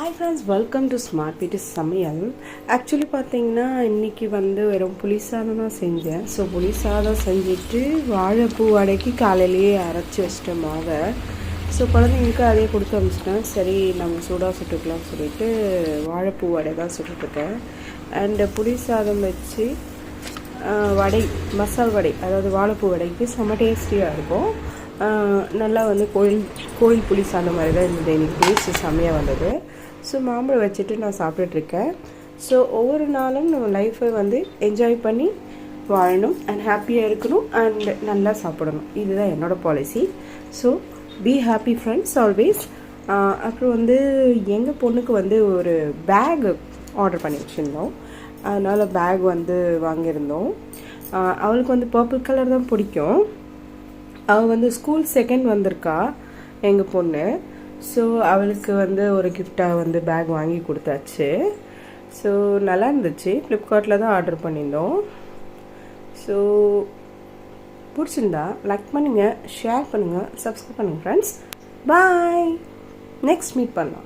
Hi friends, welcome to smart வீட்டு சமையல். Actually பார்த்தீங்கன்னா இன்றைக்கி வெறும் புளி சாதம் தான் செஞ்சேன். ஸோ புளி சாதம் செஞ்சுட்டு வாழைப்பூ வடைக்கு காலையிலேயே அரைச்சி வச்சிட்டேன் மாவை. ஸோ குழந்தைங்களுக்கு அதே கொடுத்து அனுப்பிச்சிட்டேன். சரி நம்ம சூடாக சுட்டுக்கலாம்னு சொல்லிட்டு வாழைப்பூ வடை தான் சுட்டுட்ருக்கேன். அண்டு புளி சாதம் வச்சு வடை, மசால் வடை, அதாவது வாழைப்பூ வடைக்கு செம்ம டேஸ்டியாக இருக்கும். நல்லா கோயில் புளி சாதம் மாதிரி தான் இருந்தது. இன்றைக்கி டேஸ்ட்டு செம்மையாக வந்தது. ஸோ மாம்பழம் வச்சுட்டு நான் சாப்பிட்டுட்ருக்கேன். ஸோ ஒவ்வொரு நாளும் நம்ம லைஃப்பை என்ஜாய் பண்ணி வாழணும் அண்ட் ஹாப்பியாக இருக்கணும் அண்ட் நல்லா சாப்பிடணும். இதுதான் என்னோடய policy. So be happy friends always. அப்புறம் எங்கள் பொண்ணுக்கு ஒரு பேக் ஆர்டர் பண்ணி வச்சுருந்தோம். அதனால் பேக் வாங்கியிருந்தோம். அவளுக்கு பர்பிள் கலர் தான் பிடிக்கும். அவள் ஸ்கூல் செகண்ட் வந்திருக்கா எங்கள் பொண்ணு. ஸோ அவளுக்கு ஒரு கிஃப்டாக பேக் வாங்கி கொடுத்தாச்சு. ஸோ நல்லா இருந்துச்சு. ஃப்ளிப்கார்ட்டில் தான் ஆர்டர் பண்ணியிருந்தோம். ஸோ பிடிச்சிருந்தா லைக் பண்ணுங்கள், ஷேர் பண்ணுங்கள், சப்ஸ்கிரைப் பண்ணுங்கள் ஃப்ரெண்ட்ஸ். பாய். நெக்ஸ்ட் மீட் பண்ணலாம்.